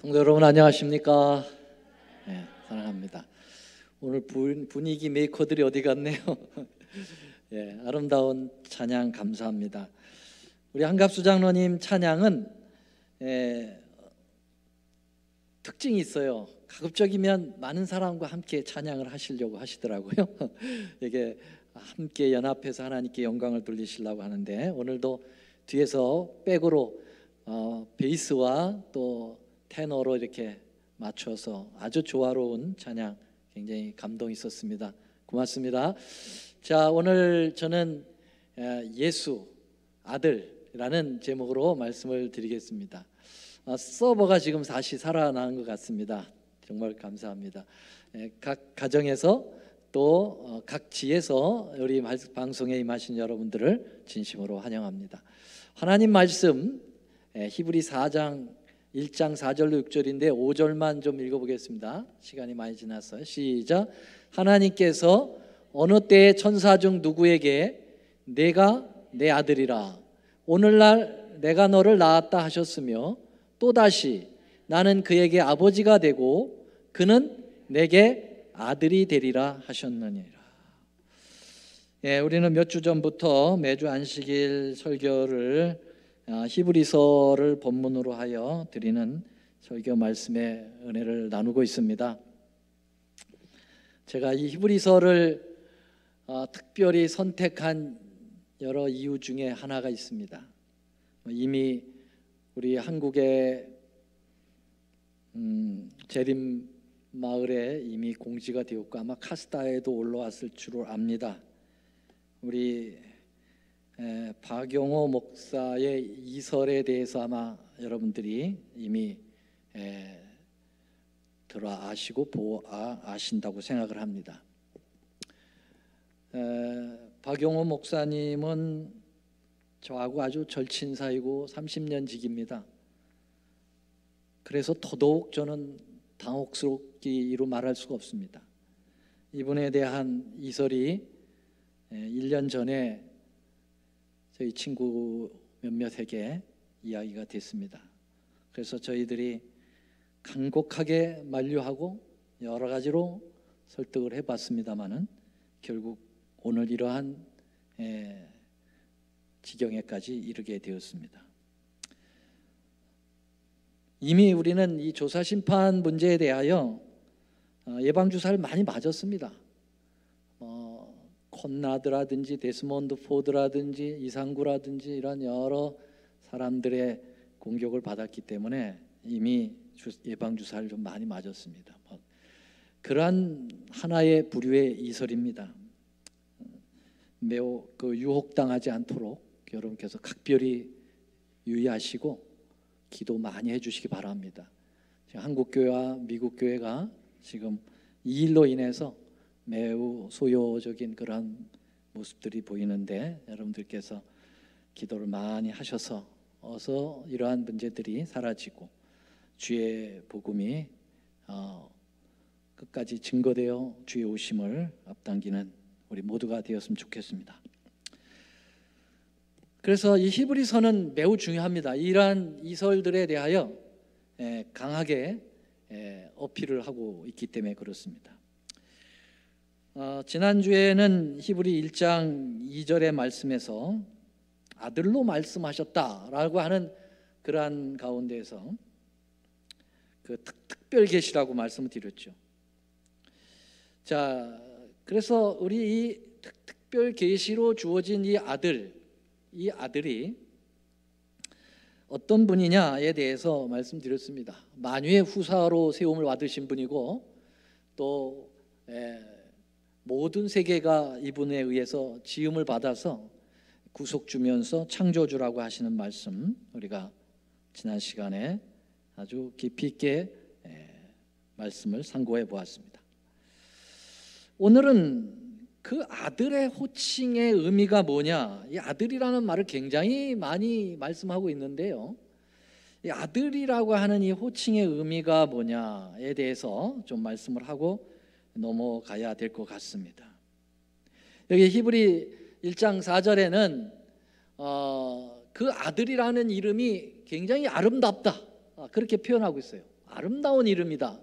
성도 여러분 안녕하십니까? 네, 사랑합니다. 오늘 분위기 메이커들이 어디 갔네요. 예, 아름다운 찬양 감사합니다. 우리 한갑수 장로님 찬양은 특징이 있어요. 가급적이면 많은 사람과 함께 찬양을 하시려고 하시더라고요. 이게 함께 연합해서 하나님께 영광을 돌리시려고 하는데, 오늘도 뒤에서 백으로 베이스와 또 테너로 이렇게 맞춰서 아주 조화로운 찬양, 굉장히 감동이 있었습니다. 고맙습니다. 자, 오늘 저는 예수 아들이라는 제목으로 말씀을 드리겠습니다. 서버가 지금 다시 살아나는 것 같습니다. 정말 감사합니다. 각 가정에서 또 각 지에서 우리 방송에 임하신 여러분들을 진심으로 환영합니다. 하나님 말씀 히브리 4장 1장 4절로 6절인데 5절만 좀 읽어보겠습니다. 시간이 많이 지났어요. 시작. 하나님께서 어느 때에 천사 중 누구에게 내가 내 아들이라 오늘날 내가 너를 낳았다 하셨으며 또다시 나는 그에게 아버지가 되고 그는 내게 아들이 되리라 하셨느니라. 우리는 몇 주 전부터 매주 안식일 설교를 히브리서를 본문으로 하여 드리는 설교 말씀의 은혜를 나누고 있습니다. 제가 이 히브리서를 특별히 선택한 여러 이유 중에 하나가 있습니다. 이미 우리 한국의 재림 마을에 이미 공지가 되었고 아마 카스타에도 올라왔을 줄을 압니다. 우리 박용호 목사의 이설에 대해서 아마 여러분들이 이미 들어 아시고 아신다고 생각을 합니다. 박용호 목사님은 저하고 아주 절친 사이고 30년 지기입니다. 그래서 더더욱 저는 당혹스럽기로 말할 수가 없습니다. 이분에 대한 이설이 1년 전에 저희 친구 몇몇에게 이야기가 됐습니다. 그래서 저희들이 간곡하게 만류하고 여러 가지로 설득을 해봤습니다마는 결국 오늘 이러한 지경에까지 이르게 되었습니다. 이미 우리는 이 조사심판 문제에 대하여 예방주사를 많이 맞았습니다. 콘라드라든지 데스몬드 포드라든지 이상구라든지 이런 여러 사람들의 공격을 받았기 때문에 이미 예방주사를 좀 많이 맞았습니다. 그러한 하나의 부류의 이설입니다. 매우 유혹당하지 않도록 여러분께서 각별히 유의하시고 기도 많이 해주시기 바랍니다. 한국교회와 미국교회가 지금 이 일로 인해서 매우 소요적인 그런 모습들이 보이는데 여러분들께서 기도를 많이 하셔서 어서 이러한 문제들이 사라지고 주의 복음이 끝까지 증거되어 주의 오심을 앞당기는 우리 모두가 되었으면 좋겠습니다. 그래서 이 히브리서는 매우 중요합니다. 이러한 이설들에 대하여 강하게 어필을 하고 있기 때문에 그렇습니다. 지난주에는 히브리 1장 2절의 말씀에서 아들로 말씀하셨다라고 하는 그러한 가운데에서 그 특별 계시라고 말씀을 드렸죠. 자, 그래서 우리 이 특별 계시로 주어진 이 아들이 어떤 분이냐에 대해서 말씀드렸습니다. 만유의 후사로 세움을 받으신 분이고 또 모든 세계가 이분에 의해서 지음을 받아서 구속주면서 창조주라고 하시는 말씀 우리가 지난 시간에 아주 깊이 있게 말씀을 상고해 보았습니다. 오늘은 그 아들의 호칭의 의미가 뭐냐, 이 아들이라는 말을 굉장히 많이 말씀하고 있는데요, 이 아들이라고 하는 이 호칭의 의미가 뭐냐에 대해서 좀 말씀을 하고 넘어가야 될 것 같습니다. 여기 히브리 1장 4절에는 그 아들이라는 이름이 굉장히 아름답다 그렇게 표현하고 있어요. 아름다운 이름이다.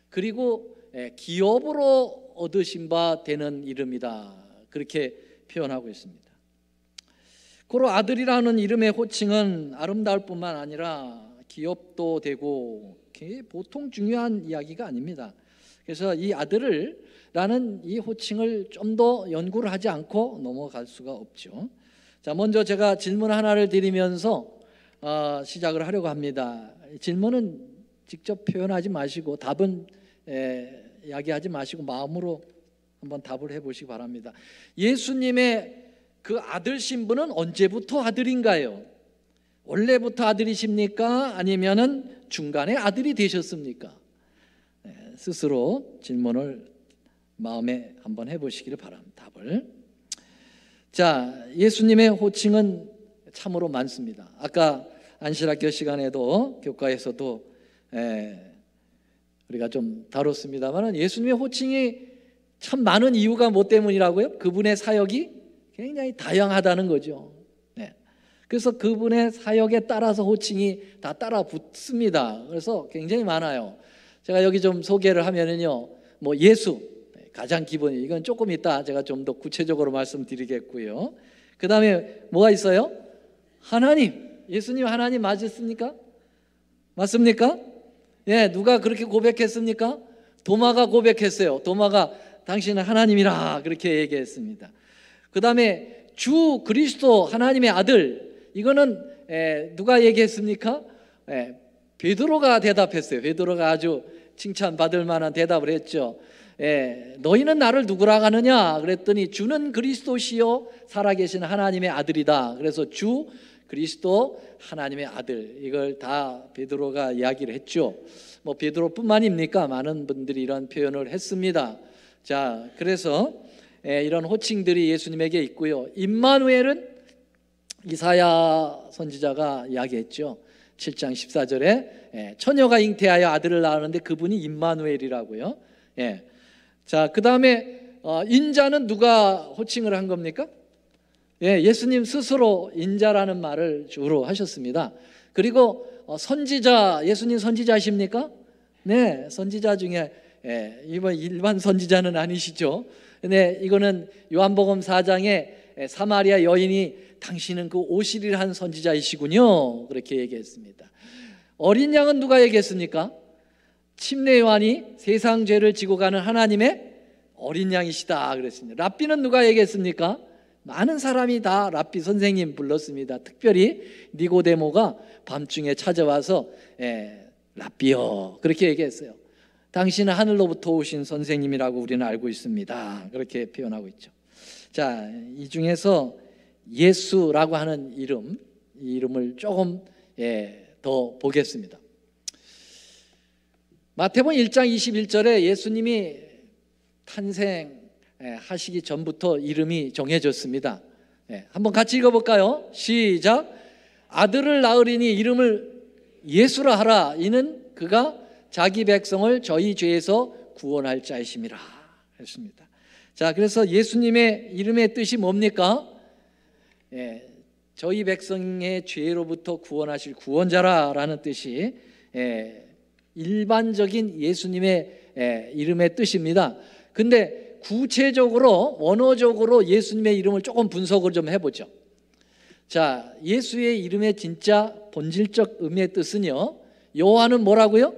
그리고 기업으로 얻으신 바 되는 이름이다. 그렇게 표현하고 있습니다. 고로 아들이라는 이름의 호칭은 아름다울 뿐만 아니라 기업도 되고 보통 중요한 이야기가 아닙니다. 그래서 이 아들이라는 이 호칭을 좀 더 연구를 하지 않고 넘어갈 수가 없죠. 자, 먼저 제가 질문 하나를 드리면서 시작을 하려고 합니다. 질문은 직접 표현하지 마시고 답은 이야기하지 마시고 마음으로 한번 답을 해보시기 바랍니다. 예수님의 그 아들 신분은 언제부터 아들인가요? 원래부터 아들이십니까? 아니면은 중간에 아들이 되셨습니까? 스스로 질문을 마음에 한번 해보시기를 바랍니다. 답을. 자, 예수님의 호칭은 참으로 많습니다. 아까 안실학교 시간에도 교과에서도 우리가 좀 다뤘습니다만 예수님의 호칭이 참 많은 이유가 뭐 때문이라고요? 그분의 사역이 굉장히 다양하다는 거죠. 그래서 그분의 사역에 따라서 호칭이 다 따라 붙습니다. 그래서 굉장히 많아요. 제가 여기 좀 소개를 하면은요, 뭐 예수 가장 기본, 이건 조금 이따 제가 좀 더 구체적으로 말씀드리겠고요. 그 다음에 뭐가 있어요? 하나님. 예수님 하나님 맞으십니까? 맞습니까? 예, 누가 그렇게 고백했습니까? 도마가 고백했어요. 도마가 당신은 하나님이라 그렇게 얘기했습니다. 그 다음에 주 그리스도 하나님의 아들, 이거는 누가 얘기했습니까? 베드로가 대답했어요. 베드로가 아주 칭찬받을 만한 대답을 했죠. 너희는 나를 누구라 하느냐? 그랬더니 주는 그리스도시요 살아계신 하나님의 아들이다. 그래서 주 그리스도 하나님의 아들, 이걸 다 베드로가 이야기를 했죠. 뭐 베드로뿐만입니까? 많은 분들이 이런 표현을 했습니다. 자, 그래서 이런 호칭들이 예수님에게 있고요. 임마누엘은 이사야 선지자가 이야기했죠. 7장 14절에 처녀가 잉태하여 아들을 낳았는데 그분이 임마누엘이라고요. 자, 그 다음에 인자는 누가 호칭을 한 겁니까? 예수님 스스로 인자라는 말을 주로 하셨습니다. 그리고 선지자, 예수님 선지자십니까? 네, 선지자 중에 이번 일반 선지자는 아니시죠. 근데 이거는 요한복음 4장에 사마리아 여인이 당신은 그 오실이란 선지자이시군요, 그렇게 얘기했습니다. 어린 양은 누가 얘기했습니까? 침례 요한이 세상 죄를 지고 가는 하나님의 어린 양이시다 그랬습니다. 랍비는 누가 얘기했습니까? 많은 사람이 다 랍비 선생님 불렀습니다. 특별히 니고데모가 밤중에 찾아와서 랍비여 그렇게 얘기했어요. 당신은 하늘로부터 오신 선생님이라고 우리는 알고 있습니다. 그렇게 표현하고 있죠. 자, 이 중에서 예수라고 하는 이름, 이 이름을 조금 더 보겠습니다. 마태복음 1장 21절에 예수님이 탄생하시기 전부터 이름이 정해졌습니다. 한번 같이 읽어볼까요? 시작. 아들을 낳으리니 이름을 예수라 하라. 이는 그가 자기 백성을 저희 죄에서 구원할 자이심이라 했습니다. 자, 그래서 예수님의 이름의 뜻이 뭡니까? 저희 백성의 죄로부터 구원하실 구원자라라는 뜻이 일반적인 예수님의 이름의 뜻입니다. 근데 구체적으로 원어적으로 예수님의 이름을 조금 분석을 좀 해보죠. 자, 예수의 이름의 진짜 본질적 의미의 뜻은요, 여호와는 뭐라고요?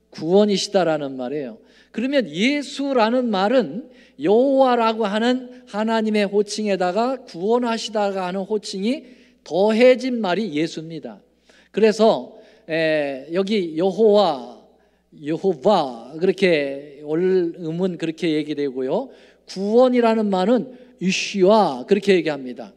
구원이시다라는 말이에요. 그러면 예수라는 말은 여호와라고 하는 하나님의 호칭에다가 구원하시다가 하는 호칭이 더해진 말이 예수입니다. 그래서 여기 여호와 그렇게 원음은 그렇게 얘기되고요. 구원이라는 말은 이슈와 그렇게 얘기합니다.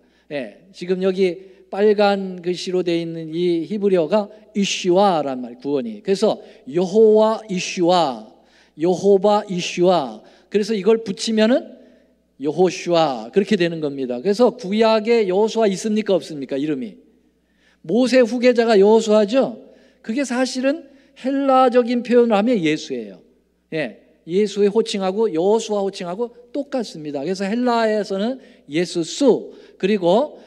지금 여기 빨간 글씨로 되어 있는 이 히브리어가 이슈와란 말, 구원이. 그래서 여호와 이슈와, 여호바 이슈와. 그래서 이걸 붙이면은 여호슈아 그렇게 되는 겁니다. 그래서 구약에 여호수아 있습니까 없습니까? 이름이 모세 후계자가 여호수아죠. 그게 사실은 헬라적인 표현을 하면 예수예요. 예수의 호칭하고 여호수아 호칭하고 똑같습니다. 그래서 헬라에서는 예수수, 그리고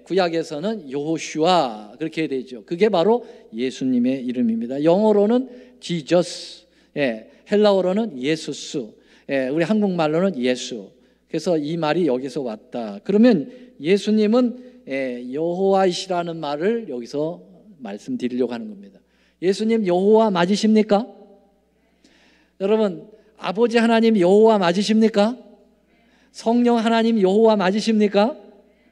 구약에서는 여호슈아 그렇게 되죠. 그게 바로 예수님의 이름입니다. 영어로는 지저스, 헬라어로는 예수스, 우리 한국말로는 예수. 그래서 이 말이 여기서 왔다. 그러면 예수님은 여호와이시라는 말을 여기서 말씀드리려고 하는 겁니다. 예수님 여호와 맞으십니까? 여러분, 아버지 하나님 여호와 맞으십니까? 성령 하나님 여호와 맞으십니까?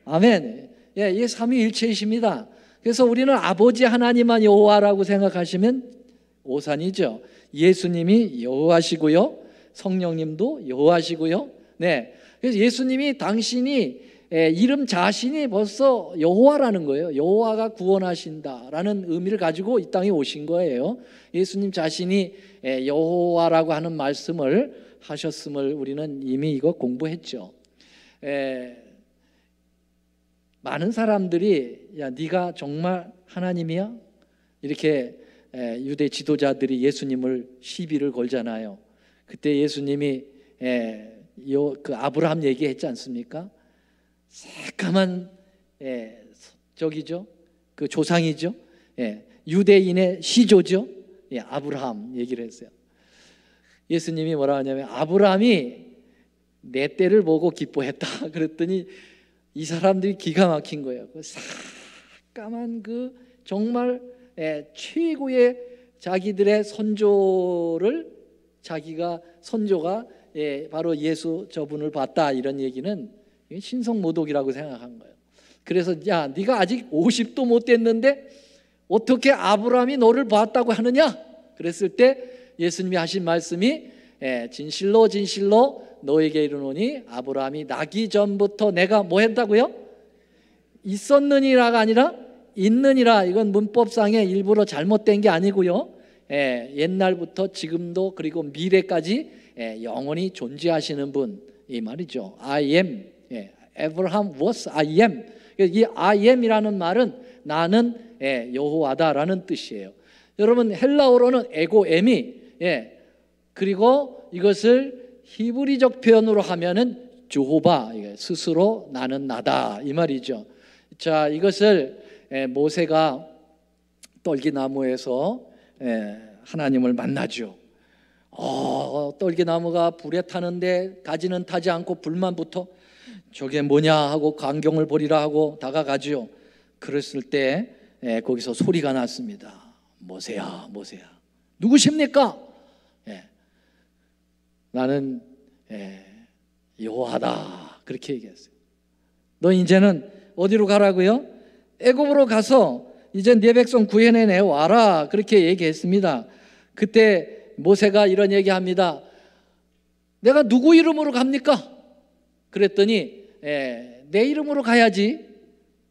아멘. 이게 삼위일체이십니다. 그래서 우리는 아버지 하나님만 여호와라고 생각하시면 오산이죠. 예수님이 여호와시고요, 성령님도 여호와시고요. 그래서 예수님이 당신이 이름 자신이 벌써 여호와라는 거예요. 여호와가 구원하신다라는 의미를 가지고 이 땅에 오신 거예요. 예수님 자신이 여호와라고 하는 말씀을 하셨음을 우리는 이미 이거 공부했죠. 많은 사람들이 야, 네가 정말 하나님이야? 이렇게 유대 지도자들이 예수님을 시비를 걸잖아요. 그때 예수님이 그 아브라함 얘기했지 않습니까? 새까만 저기죠, 그 조상이죠. 유대인의 시조죠. 아브라함 얘기를 했어요. 예수님이 뭐라 하냐면 아브라함이 내 때를 보고 기뻐했다 그랬더니 이 사람들이 기가 막힌 거예요. 그 새까만 그 정말 최고의 자기들의 선조를 자기가 선조가 바로 예수 저분을 봤다, 이런 얘기는 신성모독이라고 생각한 거예요. 그래서 야, 네가 아직 50도 못 됐는데 어떻게 아브라함이 너를 봤다고 하느냐? 그랬을 때 예수님이 하신 말씀이 진실로 진실로 너에게 이르노니 아브라함이 나기 전부터 내가 뭐 했다고요? 있었느니라가 아니라 있느니라. 이건 문법상에 일부러 잘못된 게 아니고요, 옛날부터 지금도 그리고 미래까지 영원히 존재하시는 분, 이 말이죠. I am, Abraham was I am. 이 I am이라는 말은 나는 여호와다라는 뜻이에요. 여러분, 헬라어로는 에고엠이, 그리고 이것을 히브리적 표현으로 하면은 주호바, 스스로 나는 나다, 이 말이죠. 자, 이것을 모세가 떨기나무에서 하나님을 만나죠. 떨기나무가 불에 타는데 가지는 타지 않고 불만 붙어 저게 뭐냐 하고 광경을 보리라 하고 다가가죠. 그랬을 때 거기서 소리가 났습니다. 모세야, 모세야, 누구십니까? 나는 여호와다, 그렇게 얘기했어요. 너 이제는 어디로 가라고요? 애굽으로 가서 이제 네 백성 구해내 와라, 그렇게 얘기했습니다. 그때 모세가 이런 얘기합니다. 내가 누구 이름으로 갑니까? 그랬더니 내 이름으로 가야지.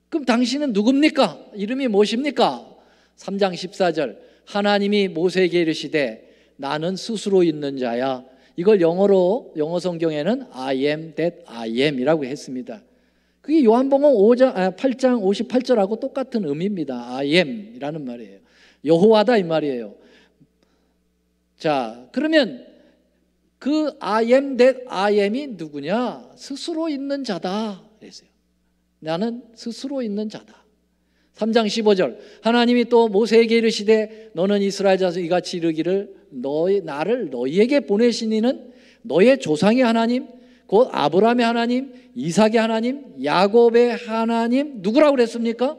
그럼 당신은 누굽니까? 이름이 무엇입니까? 3장 14절 하나님이 모세에게 이르시되 나는 스스로 있는 자야. 이걸 영어로, 영어 성경에는 I am that I am 이라고 했습니다. 그게 요한복음 8장 58절하고 똑같은 의미입니다. I am 이라는 말이에요. 여호와다 이 말이에요. 자, 그러면 그 I am that I am이 누구냐? 스스로 있는 자다 그랬어요. 나는 스스로 있는 자다. 3장 15절 하나님이 또 모세에게 이르시되 너는 이스라엘 자손 이같이 이르기를 나를 너희에게 보내신 이는 너의 조상의 하나님 곧 아브라함의 하나님, 이삭의 하나님, 야곱의 하나님 누구라고 그랬습니까?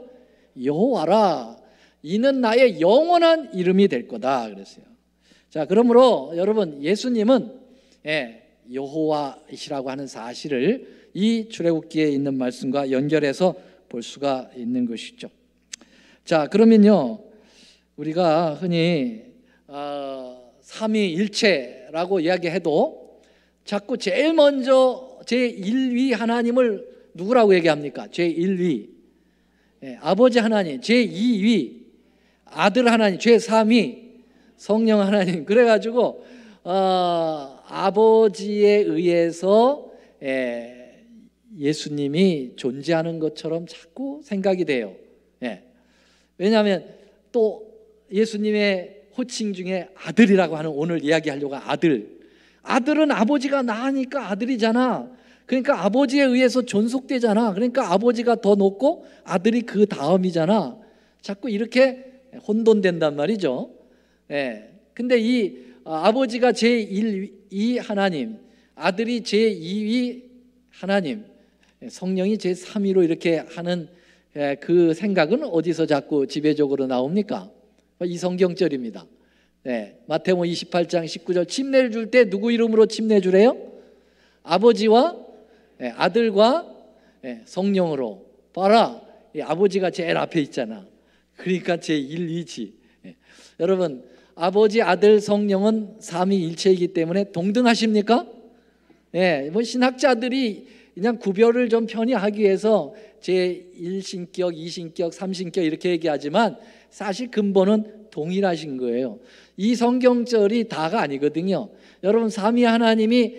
여호와라. 이는 나의 영원한 이름이 될 거다 그랬어요. 자, 그러므로 여러분, 예수님은 여호와이시라고 하는 사실을 이 출애굽기에 있는 말씀과 연결해서 볼 수가 있는 것이죠. 자, 그러면요, 우리가 흔히 삼위일체라고 이야기해도 자꾸 제일 먼저 제1위 하나님을 누구라고 얘기합니까? 제1위 아버지 하나님, 제2위 아들 하나님, 제3위 성령 하나님. 그래가지고 아버지에 의해서 예수님이 존재하는 것처럼 자꾸 생각이 돼요. 왜냐하면 또 예수님의 호칭 중에 아들이라고 하는, 오늘 이야기하려고 아들. 아들은 아버지가 낳으니까 아들이잖아. 그러니까 아버지에 의해서 존속되잖아. 그러니까 아버지가 더 높고 아들이 그 다음이잖아. 자꾸 이렇게 혼돈된단 말이죠. 예. 근데 이 아버지가 제1위 하나님, 아들이 제2위 하나님, 성령이 제3위로 이렇게 하는 그 생각은 어디서 자꾸 지배적으로 나옵니까? 이 성경절입니다. 마태복음 28장 19절, 침례를 줄 때 누구 이름으로 침례 주래요? 아버지와 아들과 성령으로. 봐라, 아버지가 제일 앞에 있잖아. 그러니까 제1, 2지. 여러분, 아버지, 아들, 성령은 삼위일체이기 때문에 동등하십니까? 뭐 신학자들이 그냥 구별을 좀 편히 하기 위해서 제1신격, 2신격, 3신격 이렇게 얘기하지만 사실 근본은 동일하신 거예요. 이 성경절이 다가 아니거든요. 여러분, 삼위 하나님이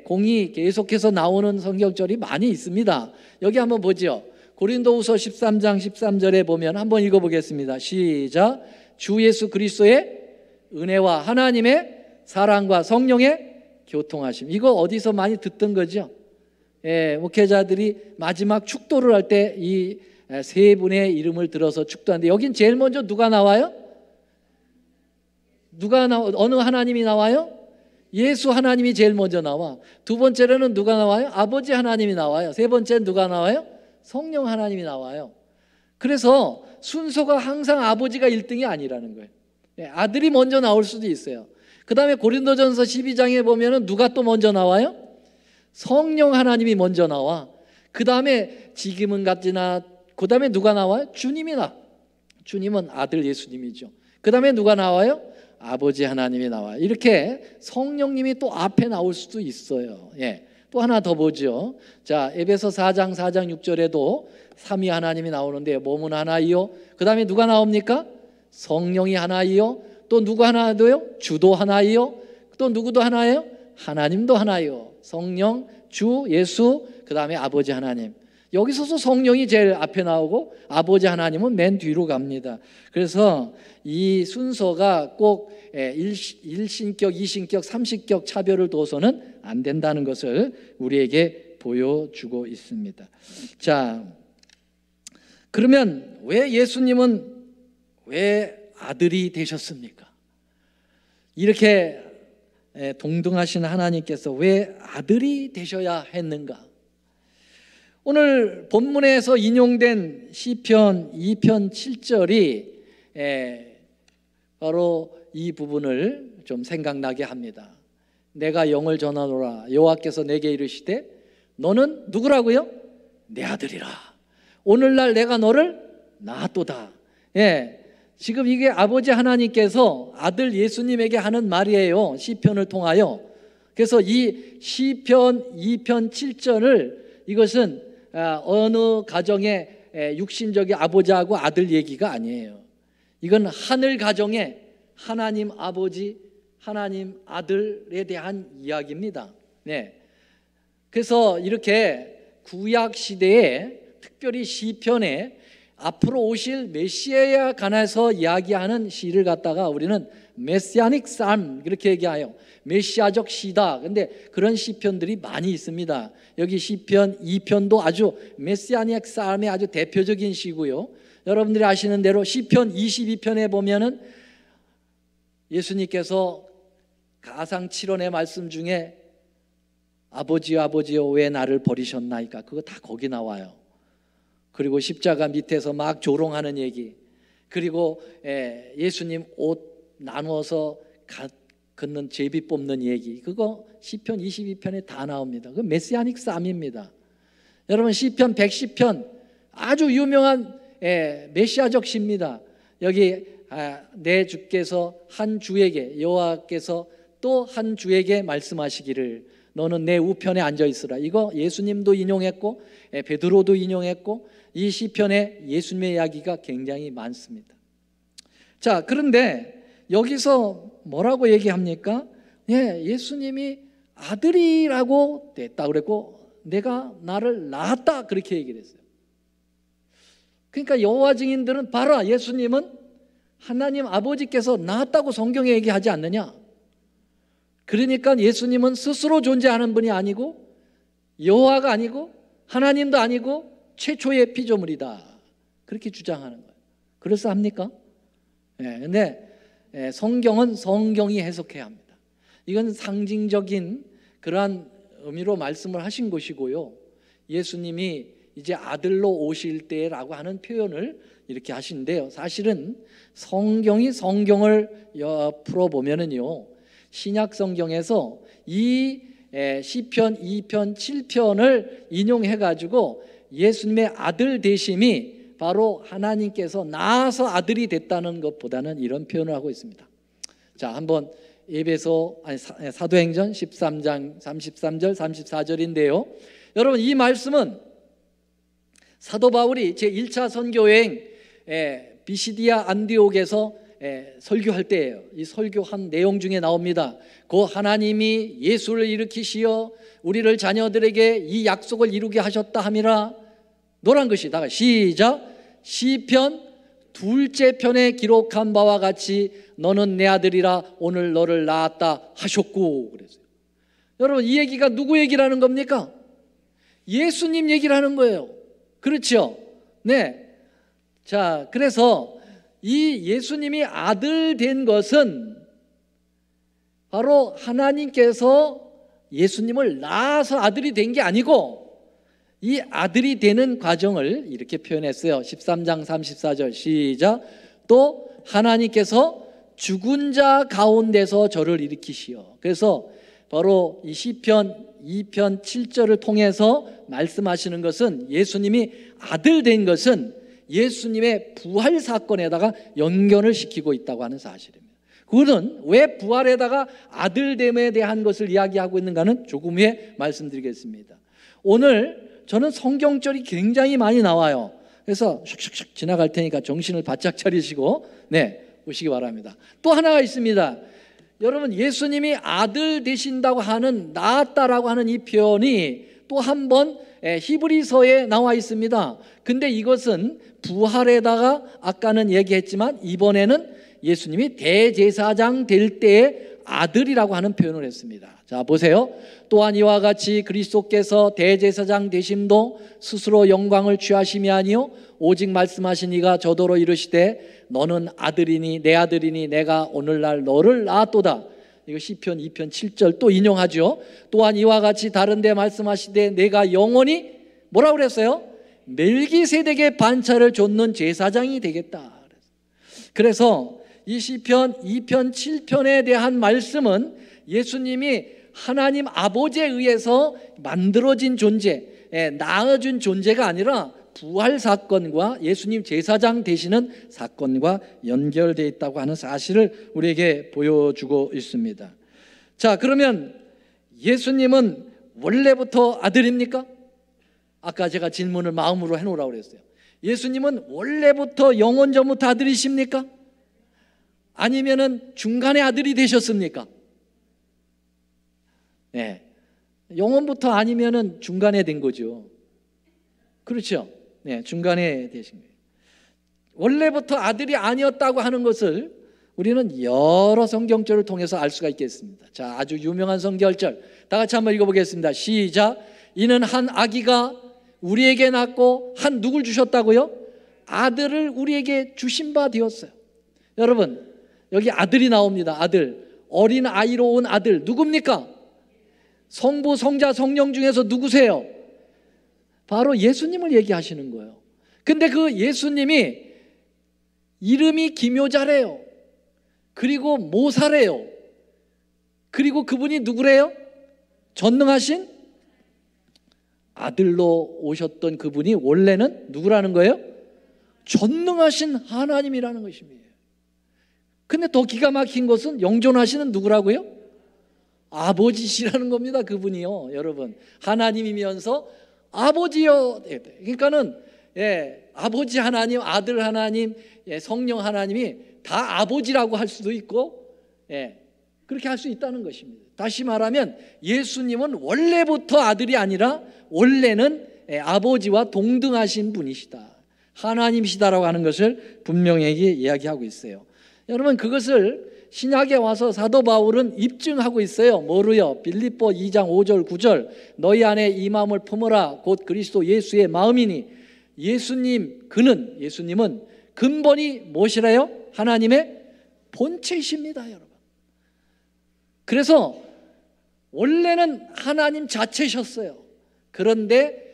공이 계속해서 나오는 성경절이 많이 있습니다. 여기 한번 보죠. 고린도후서 13장 13절에 보면 한번 읽어보겠습니다. 시작. 주 예수 그리스도의 은혜와 하나님의 사랑과 성령의 교통하심. 이거 어디서 많이 듣던 거죠? 목회자들이 마지막 축도를 할 때 이 세 분의 이름을 들어서 축도하는데, 여긴 제일 먼저 누가 나와요? 어느 하나님이 나와요? 예수 하나님이 제일 먼저 나와. 두 번째로는 누가 나와요? 아버지 하나님이 나와요. 세 번째는 누가 나와요? 성령 하나님이 나와요. 그래서 순서가 항상 아버지가 1등이 아니라는 거예요. 아들이 먼저 나올 수도 있어요. 그 다음에 고린도전서 12장에 보면은 누가 또 먼저 나와요? 성령 하나님이 먼저 나와. 그 다음에 지금은 같지나, 그 다음에 누가 나와요? 주님은 아들 예수님이죠. 그 다음에 누가 나와요? 아버지 하나님이 나와요. 이렇게 성령님이 또 앞에 나올 수도 있어요. 또 하나 더 보죠. 자, 에베소 4장 6절에도 삼위 하나님이 나오는데, 몸은 하나이요. 그 다음에 누가 나옵니까? 성령이 하나이요. 또 누구 하나도요? 주도 하나이요. 또 누구도 하나예요? 하나님도 하나요. 성령, 주, 예수, 그 다음에 아버지 하나님. 여기서도 성령이 제일 앞에 나오고 아버지 하나님은 맨 뒤로 갑니다. 그래서 이 순서가 꼭 1신격, 2신격, 3신격 차별을 둬서는 안 된다는 것을 우리에게 보여주고 있습니다. 자, 그러면 왜 예수님은 왜 아들이 되셨습니까? 이렇게 동등하신 하나님께서 왜 아들이 되셔야 했는가? 오늘 본문에서 인용된 시편 2편 7절이 바로 이 부분을 좀 생각나게 합니다. 내가 영을 전하노라. 여호와께서 내게 이르시되 너는 누구라고요? 내 아들이라. 오늘날 내가 너를 낳았도다. 지금 이게 아버지 하나님께서 아들 예수님에게 하는 말이에요. 시편을 통하여. 그래서 이 시편 2편 7절을, 이것은 어느 가정의 육신적인 아버지하고 아들 얘기가 아니에요. 이건 하늘 가정의 하나님 아버지, 하나님 아들에 대한 이야기입니다. 그래서 이렇게 구약 시대에 특별히 시편에 앞으로 오실 메시아에 관해서 이야기하는 시를 갖다가 우리는 메시아닉 삶 그렇게 얘기해요. 메시아적 시다. 근데 그런 시편들이 많이 있습니다. 여기 시편 2편도 아주 메시아닉 삶의 아주 대표적인 시고요. 여러분들이 아시는 대로 시편 22편에 보면은 예수님께서 가상 7원의 말씀 중에 아버지여 아버지여 왜 나를 버리셨나이까, 그거 다 거기 나와요. 그리고 십자가 밑에서 막 조롱하는 얘기, 그리고 예수님 옷 나누어서 걷는 제비 뽑는 얘기, 그거 시편 22편에 다 나옵니다. 그 메시아닉 쌈입니다. 여러분, 시편 110편 아주 유명한 메시아적 시입니다. 여기 내 주께서 한 주에게, 여호와께서 또 한 주에게 말씀하시기를 너는 내 우편에 앉아 있으라. 이거 예수님도 인용했고 베드로도 인용했고, 이 시편에 예수님의 이야기가 굉장히 많습니다. 자, 그런데 여기서 뭐라고 얘기합니까? 예수님이 아들이라고 됐다 그랬고 내가 나를 낳았다 그렇게 얘기를 했어요. 그러니까 여호와 증인들은 봐라, 예수님은 하나님 아버지께서 낳았다고 성경에 얘기하지 않느냐. 그러니까 예수님은 스스로 존재하는 분이 아니고 여호와가 아니고 하나님도 아니고 최초의 피조물이다. 그렇게 주장하는 거예요. 그럴싸합니까? 근데 성경은 성경이 해석해야 합니다. 이건 상징적인 그러한 의미로 말씀을 하신 것이고요. 예수님이 이제 아들로 오실 때라고 하는 표현을 이렇게 하신데요. 사실은 성경이 성경을 풀어보면은요, 신약 성경에서 이 시편 2편 7편을 인용해 가지고 예수님의 아들 되심이 바로 하나님께서 낳아서 아들이 됐다는 것보다는 이런 표현을 하고 있습니다. 자, 한번 사도행전 13장 33절 34절인데요. 여러분, 이 말씀은 사도 바울이 제1차 선교여행 비시디아 안디옥에서 설교할 때예요. 이 설교한 내용 중에 나옵니다. 그 하나님이 예수를 일으키시어 우리를 자녀들에게 이 약속을 이루게 하셨다 함이라. 노란 것이 다가 시작. 시편 2째 편에 기록한 바와 같이 너는 내 아들이라 오늘 너를 낳았다 하셨고 그랬어요. 여러분, 이 얘기가 누구 얘기라는 겁니까? 예수님 얘기를 하는 거예요. 그렇죠? 네. 자, 그래서 이 예수님이 아들 된 것은 바로 하나님께서 예수님을 낳아서 아들이 된 게 아니고 이 아들이 되는 과정을 이렇게 표현했어요. 13장 34절 시작. 또 하나님께서 죽은 자 가운데서 저를 일으키시어. 그래서 바로 이 시편 2편 7절을 통해서 말씀하시는 것은 예수님이 아들 된 것은 예수님의 부활 사건에다가 연결을 시키고 있다고 하는 사실입니다. 그것은 왜 부활에다가 아들됨에 대한 것을 이야기하고 있는가는 조금 후에 말씀드리겠습니다. 오늘 저는 성경절이 굉장히 많이 나와요. 그래서 슉슉슉 지나갈 테니까 정신을 바짝 차리시고 오시기 바랍니다. 또 하나가 있습니다. 여러분, 예수님이 아들 되신다고 하는 낳았다라고 하는 이 표현이 또 한 번 히브리서에 나와 있습니다. 근데 이것은 부활에다가 아까는 얘기했지만 이번에는 예수님이 대제사장 될 때의 아들이라고 하는 표현을 했습니다. 자, 보세요. 또한 이와 같이 그리스도께서 대제사장 되심도 스스로 영광을 취하심이 아니요 오직 말씀하신 이가 저더러 이르시되 너는 아들이니 내 아들이니 내가 오늘날 너를 낳았도다. 이거 시편 2편 7절 또 인용하죠. 또한 이와 같이 다른 데 말씀하시되 내가 영원히 뭐라고 그랬어요? 멜기세덱의 반차를 좇는 제사장이 되겠다. 그래서 이 시편 2편 7편에 대한 말씀은 예수님이 하나님 아버지에 의해서 만들어진 존재, 낳아준 존재가 아니라 부활 사건과 예수님 제사장 되시는 사건과 연결되어 있다고 하는 사실을 우리에게 보여주고 있습니다. 자, 그러면 예수님은 원래부터 아들입니까? 아까 제가 질문을 마음으로 해놓으라고 그랬어요. 예수님은 원래부터 영원 전부터 아들이십니까? 아니면은 중간에 아들이 되셨습니까? 네. 영원부터 아니면은 중간에 된 거죠. 그렇죠? 네, 중간에 되신 거예요. 원래부터 아들이 아니었다고 하는 것을 우리는 여러 성경절을 통해서 알 수가 있겠습니다. 자, 아주 유명한 성경절 다 같이 한번 읽어보겠습니다. 시작. 이는 한 아기가 우리에게 낳고 한 누굴 주셨다고요? 아들을 우리에게 주신 바 되었어요. 여러분, 여기 아들이 나옵니다. 아들, 어린 아이로 온 아들 누굽니까? 성부, 성자, 성령 중에서 누구세요? 바로 예수님을 얘기하시는 거예요. 근데 그 예수님이 이름이 기묘자래요. 그리고 모사래요. 그리고 그분이 누구래요? 전능하신 아들로 오셨던 그분이 원래는 누구라는 거예요? 전능하신 하나님이라는 것입니다. 근데 더 기가 막힌 것은 영존하시는 누구라고요? 아버지시라는 겁니다. 그분이요, 여러분. 하나님이면서 아버지요. 그러니까는 아버지 하나님, 아들 하나님, 성령 하나님이 다 아버지라고 할 수도 있고 그렇게 할 수 있다는 것입니다. 다시 말하면 예수님은 원래부터 아들이 아니라 원래는 아버지와 동등하신 분이시다, 하나님이시다라고 하는 것을 분명히 이야기하고 있어요. 여러분, 그것을 신약에 와서 사도 바울은 입증하고 있어요. 뭐로요? 빌립보 2장 5절 9절 너희 안에 이 마음을 품어라 곧 그리스도 예수의 마음이니 예수님은 근본이 무엇이라요? 하나님의 본체이십니다, 여러분. 그래서 원래는 하나님 자체셨어요. 그런데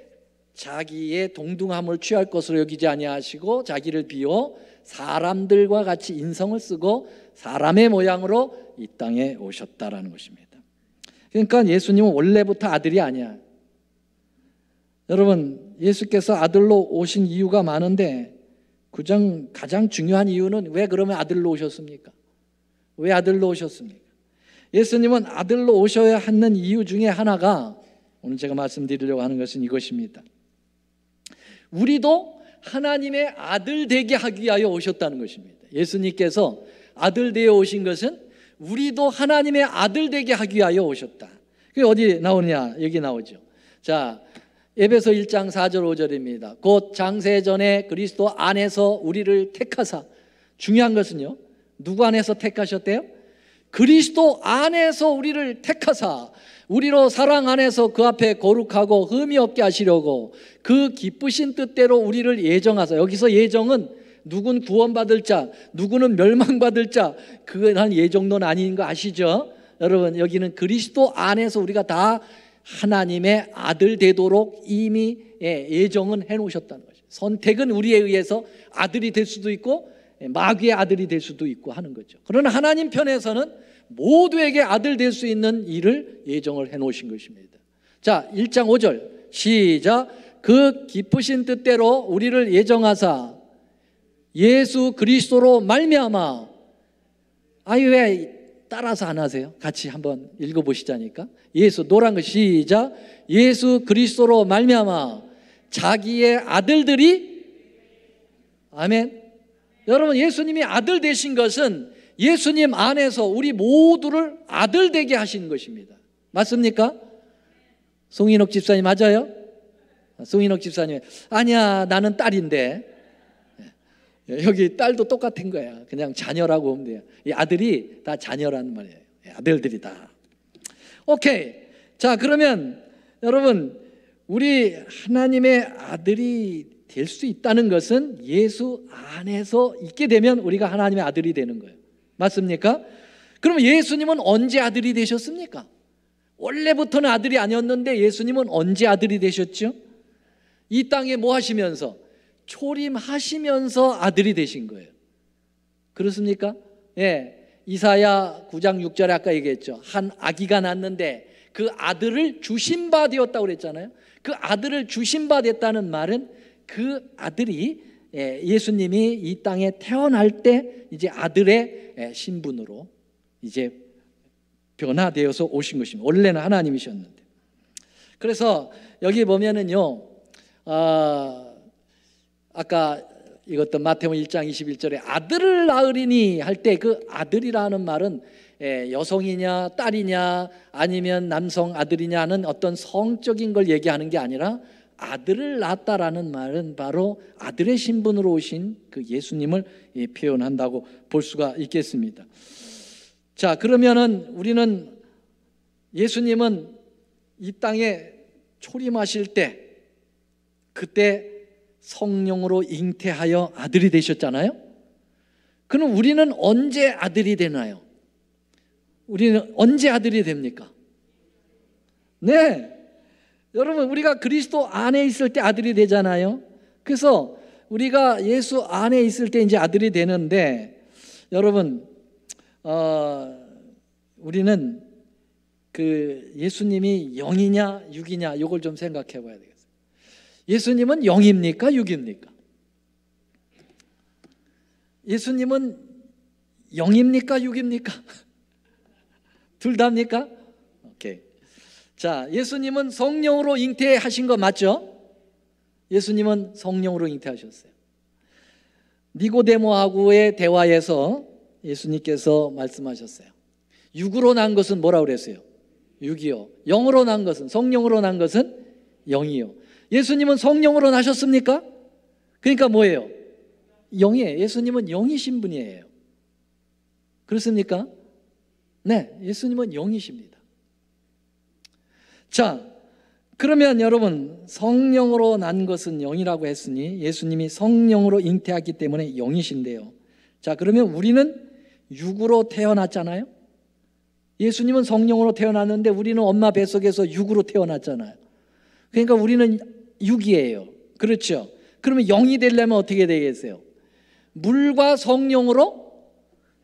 자기의 동등함을 취할 것으로 여기지 아니하시고 자기를 비워 사람들과 같이 인성을 쓰고 사람의 모양으로 이 땅에 오셨다라는 것입니다. 그러니까 예수님은 원래부터 아들이 아니야. 여러분, 예수께서 아들로 오신 이유가 많은데 가장 중요한 이유는 왜 그러면 아들로 오셨습니까? 왜 아들로 오셨습니까? 예수님은 아들로 오셔야 하는 이유 중에 하나가 오늘 제가 말씀드리려고 하는 것은 이것입니다. 우리도 하나님의 아들 되게 하기 위하여 오셨다는 것입니다. 예수님께서 아들 되어 오신 것은 우리도 하나님의 아들 되게 하기 위하여 오셨다. 그게 어디 나오느냐? 여기 나오죠. 자, 에베소 1장 4절 5절입니다. 곧 장세전에 그리스도 안에서 우리를 택하사, 중요한 것은요, 누구 안에서 택하셨대요? 그리스도 안에서 우리를 택하사 우리로 사랑 안에서 그 앞에 거룩하고 흠이 없게 하시려고 그 기쁘신 뜻대로 우리를 예정하사. 여기서 예정은 누군 구원받을 자, 누구는 멸망받을 자, 그건 예정론 아닌 거 아시죠? 여러분, 여기는 그리스도 안에서 우리가 다 하나님의 아들 되도록 이미 예정은 해놓으셨다는 거죠. 선택은 우리에 의해서 아들이 될 수도 있고 마귀의 아들이 될 수도 있고 하는 거죠. 그러나 하나님 편에서는 모두에게 아들 될 수 있는 일을 예정을 해놓으신 것입니다. 자, 1장 5절 시작. 그 기쁘신 뜻대로 우리를 예정하사 예수 그리스도로 말미암아. 아니 왜 따라서 안 하세요? 같이 한번 읽어보시자니까. 예수, 노란 거 시작. 예수 그리스도로 말미암아 자기의 아들들이, 아멘. 여러분, 예수님이 아들 되신 것은 예수님 안에서 우리 모두를 아들 되게 하신 것입니다. 맞습니까? 송인옥 집사님 맞아요? 송인옥 집사님, 아니야 나는 딸인데. 여기 딸도 똑같은 거야. 그냥 자녀라고 보면 돼요. 이 아들이 다 자녀라는 말이에요. 아들들이 다. 오케이. 자, 그러면 여러분, 우리 하나님의 아들이 될 수 있다는 것은 예수 안에서 있게 되면 우리가 하나님의 아들이 되는 거예요. 맞습니까? 그러면 예수님은 언제 아들이 되셨습니까? 원래부터는 아들이 아니었는데 예수님은 언제 아들이 되셨죠? 이 땅에 뭐 하시면서? 초림하시면서 아들이 되신 거예요. 그렇습니까? 예. 이사야 9장 6절에 아까 얘기했죠. 한 아기가 낳았는데 그 아들을 주신 바 되었다고 그랬잖아요. 그 아들을 주신 바 됐다는 말은 그 아들이 예수님이 이 땅에 태어날 때 이제 아들의 신분으로 이제 변화되어서 오신 것입니다. 원래는 하나님이셨는데. 그래서 여기 보면은요, 아까 이것도 마태복음 1장 21절에 아들을 낳으리니 할 때 그 아들이라는 말은 여성이냐 딸이냐 아니면 남성 아들이냐는 어떤 성적인 걸 얘기하는 게 아니라 아들을 낳았다라는 말은 바로 아들의 신분으로 오신 그 예수님을 표현한다고 볼 수가 있겠습니다. 자, 그러면은 우리는 예수님은 이 땅에 초림하실 때 그때 성령으로 잉태하여 아들이 되셨잖아요. 그럼 우리는 언제 아들이 되나요? 우리는 언제 아들이 됩니까? 네, 여러분, 우리가 그리스도 안에 있을 때 아들이 되잖아요. 그래서 우리가 예수 안에 있을 때 이제 아들이 되는데, 여러분, 우리는 그 예수님이 영이냐 육이냐 이걸 좀 생각해 봐야 되겠어요. 예수님은 0입니까? 6입니까? 예수님은 0입니까? 6입니까? 둘 다입니까? 오케이. 자, 예수님은 성령으로 잉태하신 거 맞죠? 예수님은 성령으로 잉태하셨어요. 니고데모하고의 대화에서 예수님께서 말씀하셨어요. 6으로 난 것은 뭐라고 그랬어요? 6이요. 0으로 난 것은, 성령으로 난 것은 0이요. 예수님은 성령으로 나셨습니까? 그러니까 뭐예요? 0이에요. 예수님은 0이신 분이에요. 그렇습니까? 네, 예수님은 영이십니다. 자, 그러면 여러분, 성령으로 난 것은 영이라고 했으니 예수님이 성령으로 잉태하기 때문에 영이신데요. 자, 그러면 우리는 육으로 태어났잖아요. 예수님은 성령으로 태어났는데 우리는 엄마 뱃속에서 육으로 태어났잖아요. 그러니까 우리는 육이에요. 그렇죠? 그러면 영이 되려면 어떻게 되겠어요? 물과 성령으로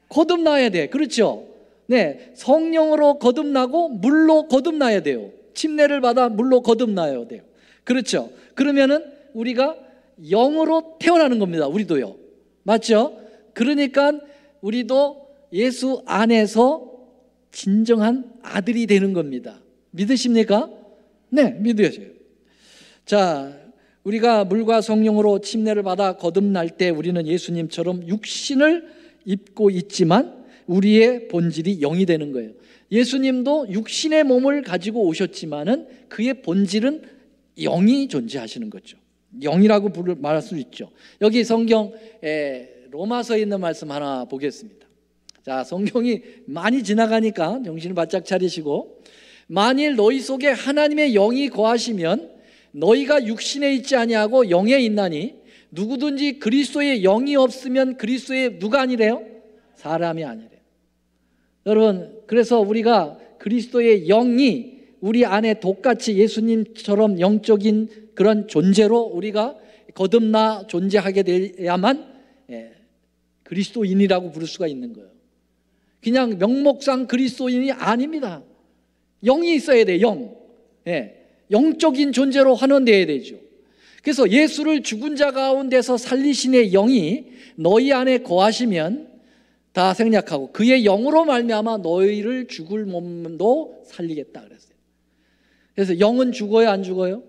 거듭나야 돼. 그렇죠? 네, 성령으로 거듭나고 물로 거듭나야 돼요. 침례를 받아 물로 거듭나야 돼요. 그렇죠? 그러면은 우리가 영으로 태어나는 겁니다. 우리도요. 맞죠? 그러니까 우리도 예수 안에서 진정한 아들이 되는 겁니다. 믿으십니까? 네, 믿어요. 자, 우리가 물과 성령으로 침례를 받아 거듭날 때 우리는 예수님처럼 육신을 입고 있지만 우리의 본질이 영이 되는 거예요. 예수님도 육신의 몸을 가지고 오셨지만은 그의 본질은 영이 존재하시는 거죠. 영이라고 말할 수 있죠. 여기 성경 로마서에 있는 말씀 하나 보겠습니다. 자, 성경이 많이 지나가니까 정신을 바짝 차리시고, 만일 너희 속에 하나님의 영이 거하시면 너희가 육신에 있지 아니하고 영에 있나니, 누구든지 그리스도의 영이 없으면 그리스도의 누가 아니래요? 사람이 아니래요. 여러분, 그래서 우리가 그리스도의 영이 우리 안에 똑같이 예수님처럼 영적인 그런 존재로 우리가 거듭나 존재하게 돼야만 그리스도인이라고 부를 수가 있는 거예요. 그냥 명목상 그리스도인이 아닙니다. 영이 있어야 돼요. 영. 영적인 존재로 환원되어야 되죠. 그래서 예수를 죽은 자 가운데서 살리신의 영이 너희 안에 거하시면, 다 생략하고, 그의 영으로 말미암아 너희를 죽을 몸도 살리겠다 그랬어요. 그래서 영은 죽어요, 안 죽어요?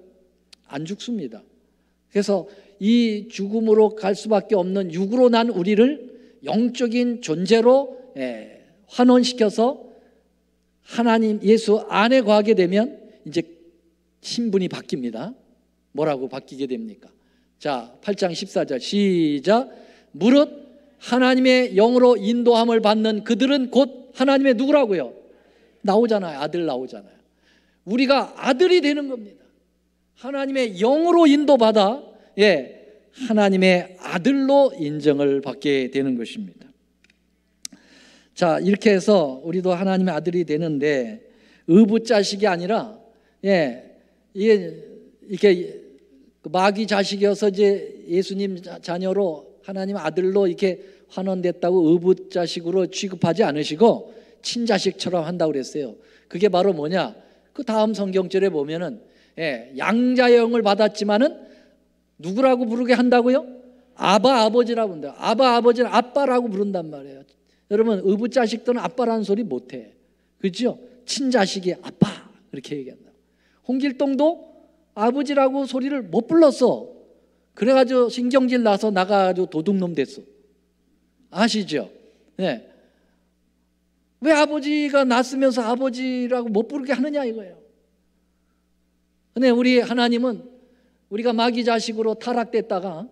안 죽습니다. 그래서 이 죽음으로 갈 수밖에 없는 육으로 난 우리를 영적인 존재로 환원시켜서 하나님 예수 안에 거하게 되면 이제 신분이 바뀝니다. 뭐라고 바뀌게 됩니까? 자, 8장 14절 시작. 무릇 하나님의 영으로 인도함을 받는 그들은 곧 하나님의 누구라고요? 나오잖아요. 아들 나오잖아요. 우리가 아들이 되는 겁니다. 하나님의 영으로 인도받아 하나님의 아들로 인정을 받게 되는 것입니다. 자, 이렇게 해서 우리도 하나님의 아들이 되는데, 의붓자식이 아니라 이게 마귀 자식이어서 이제 예수님 자녀로 하나님 아들로 이렇게 환원됐다고 의붓자식으로 취급하지 않으시고 친자식처럼 한다고 그랬어요. 그게 바로 뭐냐? 그 다음 성경절에 보면은 양자의 영을 받았지만은 누구라고 부르게 한다고요? 아바 아버지라고 부른다. 아바 아버지는 아빠라고 부른단 말이에요. 여러분, 의붓자식들은 아빠라는 소리 못해. 그렇죠? 친자식이 아빠 이렇게 얘기한다. 홍길동도 아버지라고 소리를 못 불렀어. 그래가지고 신경질 나서 나가가지고 도둑놈 됐어. 아시죠? 네. 왜 아버지가 낳았으면서 아버지라고 못 부르게 하느냐 이거예요. 근데 우리 하나님은 우리가 마귀 자식으로 타락됐다가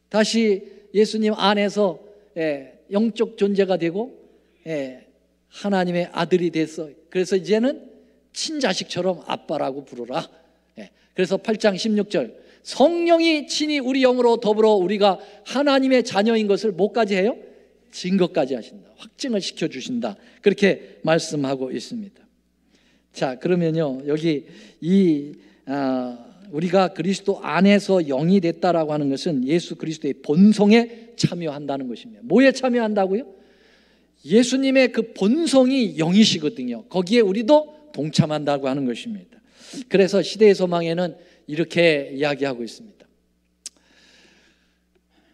다시 예수님 안에서 영적 존재가 되고 하나님의 아들이 됐어. 그래서 이제는 친자식처럼 아빠라고 부르라. 그래서 8장 16절 성령이 친히 우리 영으로 더불어 우리가 하나님의 자녀인 것을 뭐까지 해요? 증거까지 하신다. 확증을 시켜주신다. 그렇게 말씀하고 있습니다. 자, 그러면요, 여기 우리가 그리스도 안에서 영이 됐다라고 하는 것은 예수 그리스도의 본성에 참여한다는 것입니다. 뭐에 참여한다고요? 예수님의 그 본성이 영이시거든요. 거기에 우리도 동참한다고 하는 것입니다. 그래서 시대의 소망에는 이렇게 이야기하고 있습니다.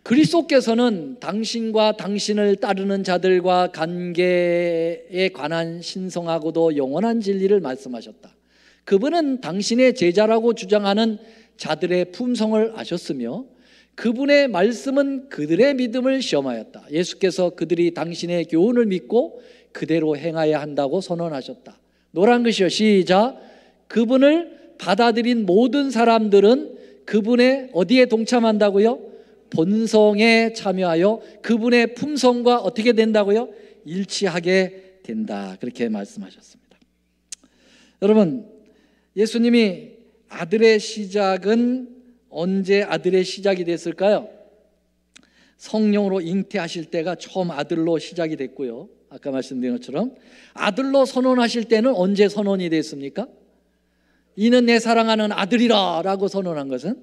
그리스도께서는 당신과 당신을 따르는 자들과 관계에 관한 신성하고도 영원한 진리를 말씀하셨다. 그분은 당신의 제자라고 주장하는 자들의 품성을 아셨으며 그분의 말씀은 그들의 믿음을 시험하였다. 예수께서 그들이 당신의 교훈을 믿고 그대로 행하여야 한다고 선언하셨다. 노란 글씨요. 시작. 그분을 받아들인 모든 사람들은 그분의 어디에 동참한다고요? 본성에 참여하여 그분의 품성과 어떻게 된다고요? 일치하게 된다. 그렇게 말씀하셨습니다. 여러분, 예수님이 아들의 시작은 언제 아들의 시작이 됐을까요? 성령으로 잉태하실 때가 처음 아들로 시작이 됐고요, 아까 말씀드린 것처럼 아들로 선언하실 때는 언제 선언이 됐습니까? 이는 내 사랑하는 아들이라 라고 선언한 것은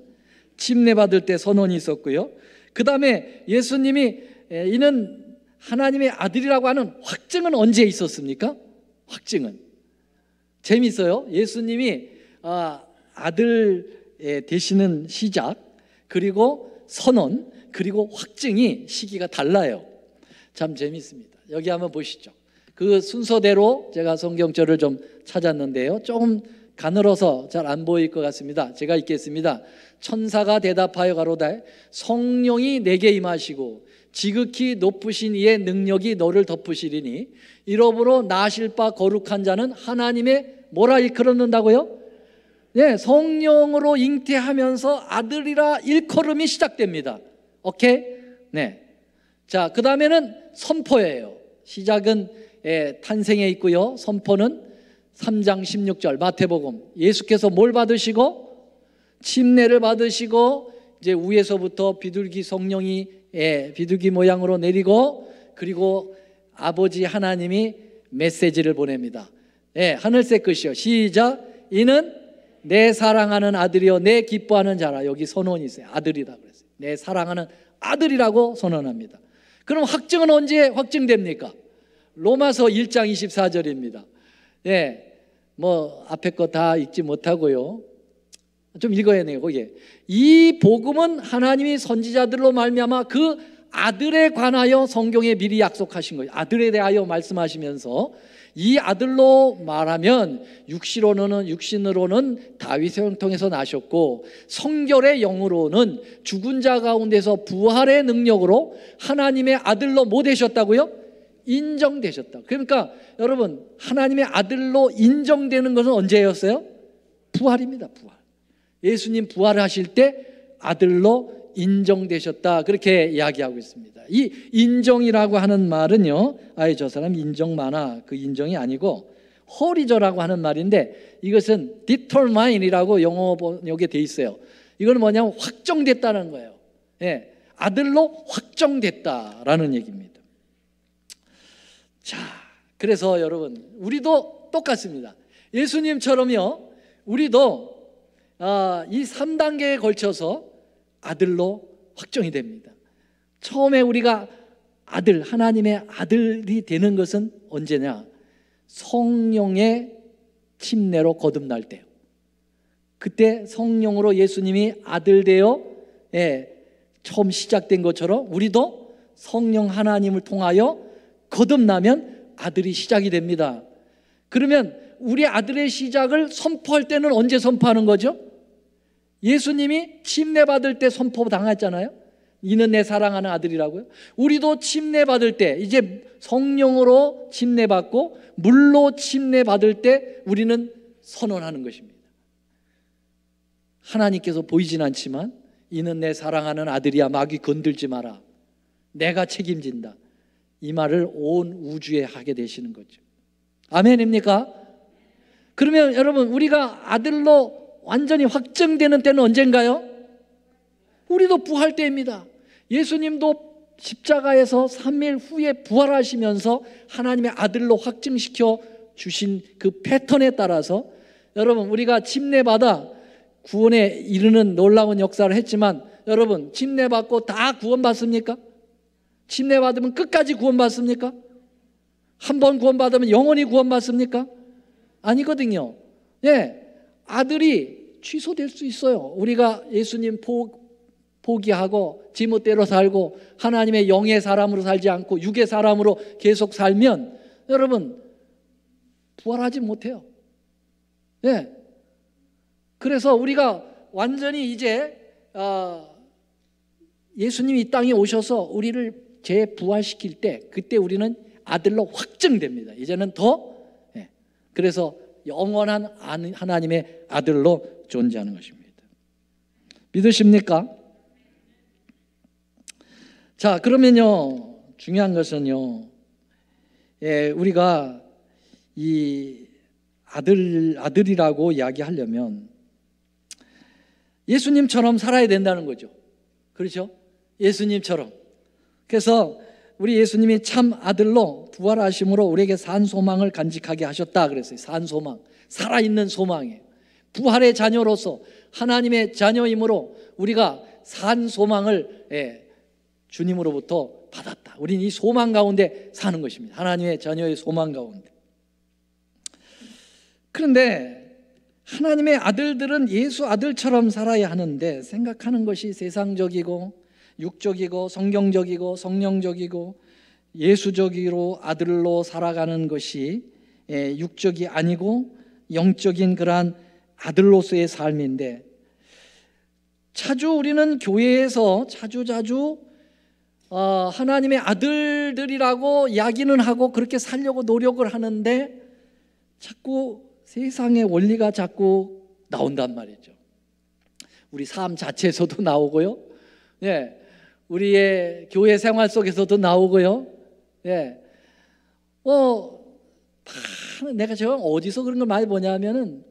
침례받을 때 선언이 있었고요, 그 다음에 예수님이 이는 하나님의 아들이라고 하는 확증은 언제 있었습니까? 확증은 재미있어요. 예수님이 아들 되시는 시작, 그리고 선언, 그리고 확증이 시기가 달라요. 참 재미있습니다. 여기 한번 보시죠. 그 순서대로 제가 성경절을 좀 찾았는데요, 조금 가늘어서 잘 안 보일 것 같습니다. 제가 읽겠습니다. 천사가 대답하여 가로되 성령이 내게 임하시고 지극히 높으신 이의 능력이 너를 덮으시리니 이러므로 나실 바 거룩한 자는 하나님의 뭐라 일컬었는다고요? 네, 성령으로 잉태하면서 아들이라 일컬음이 시작됩니다. 오케이? 네. 자, 그 다음에는 선포예요. 시작은 탄생에 있고요, 선포는 3장 16절 마태복음, 예수께서 뭘 받으시고? 침례를 받으시고 이제 위에서부터 비둘기 성령이 비둘기 모양으로 내리고, 그리고 아버지 하나님이 메시지를 보냅니다. 하늘색 글씨요. 시작. 이는 내 사랑하는 아들이요 내 기뻐하는 자라. 여기 선언이 있어요. 아들이라 그랬어요. 내 사랑하는 아들이라고 선언합니다. 그럼 확증은 언제 확증됩니까? 로마서 1장 24절입니다. 뭐 앞에 거 다 읽지 못하고요, 좀 읽어야 해요. 거기에 이 복음은 하나님이 선지자들로 말미암아 그 아들에 관하여 성경에 미리 약속하신 거예요. 아들에 대하여 말씀하시면서 이 아들로 말하면 육신으로는 다윗의 형통에서 나셨고 성결의 영으로는 죽은 자 가운데서 부활의 능력으로 하나님의 아들로 뭐 되셨다고요? 인정되셨다. 그러니까 여러분, 하나님의 아들로 인정되는 것은 언제였어요? 부활입니다. 부활. 예수님 부활하실 때 아들로 인정되셨다, 그렇게 이야기하고 있습니다. 이 인정이라고 하는 말은요, 저 사람 인정 많아, 그 인정이 아니고 허리저라고 하는 말인데, 이것은 determine이라고 영어 번역에 돼 있어요. 이건 뭐냐면 확정됐다는 거예요. 아들로 확정됐다라는 얘기입니다. 자, 그래서 여러분, 우리도 똑같습니다. 예수님처럼요, 우리도 이 3단계에 걸쳐서 아들로 확정이 됩니다. 처음에 우리가 아들, 하나님의 아들이 되는 것은 언제냐? 성령의 침례로 거듭날 때요. 그때 성령으로 예수님이 아들 되어 처음 시작된 것처럼 우리도 성령 하나님을 통하여 거듭나면 아들이 시작이 됩니다. 그러면 우리 아들의 시작을 선포할 때는 언제 선포하는 거죠? 예수님이 침례받을 때 선포당했잖아요. 이는 내 사랑하는 아들이라고요. 우리도 침례받을 때, 이제 성령으로 침례받고 물로 침례받을 때 우리는 선언하는 것입니다. 하나님께서 보이진 않지만 이는 내 사랑하는 아들이야, 마귀 건들지 마라, 내가 책임진다, 이 말을 온 우주에 하게 되시는 거죠. 아멘입니까? 그러면 여러분, 우리가 아들로 완전히 확정되는 때는 언젠가요? 우리도 부활 때입니다. 예수님도 십자가에서 3일 후에 부활하시면서 하나님의 아들로 확증시켜 주신 그 패턴에 따라서 여러분, 우리가 침례받아 구원에 이르는 놀라운 역사를 했지만, 여러분, 침례받고 다 구원받습니까? 침례받으면 끝까지 구원받습니까? 한 번 구원받으면 영원히 구원받습니까? 아니거든요. 아들이 취소될 수 있어요. 우리가 예수님 포기하고 지멋대로 살고 하나님의 영의 사람으로 살지 않고 육의 사람으로 계속 살면 여러분, 부활하지 못해요. 그래서 우리가 완전히 이제 예수님이 이 땅에 오셔서 우리를 재부활시킬 때, 그때 우리는 아들로 확증됩니다. 이제는 그래서 영원한 하나님의 아들로 존재하는 것입니다. 믿으십니까? 자, 그러면요, 중요한 것은요, 우리가 이 아들이라고 이야기하려면 예수님처럼 살아야 된다는 거죠. 그렇죠? 예수님처럼. 그래서 우리 예수님이 참 아들로 부활하심으로 우리에게 산 소망을 간직하게 하셨다 그랬어요. 산 소망, 살아있는 소망이에요. 부활의 자녀로서 하나님의 자녀이므로 우리가 산 소망을 주님으로부터 받았다. 우리는 이 소망 가운데 사는 것입니다. 하나님의 자녀의 소망 가운데. 그런데 하나님의 아들들은 예수 아들처럼 살아야 하는데 생각하는 것이 세상적이고 육적이고 성경적이고 성령적이고 예수적으로 아들로 살아가는 것이 육적이 아니고 영적인 그러한 아들로서의 삶인데, 자주 우리는 교회에서 자주 하나님의 아들들이라고 이야기는 하고 그렇게 살려고 노력을 하는데 자꾸 세상의 원리가 자꾸 나온단 말이죠. 우리 삶 자체에서도 나오고요, 우리의 교회 생활 속에서도 나오고요. 내가 제가 어디서 그런 걸 많이 보냐면은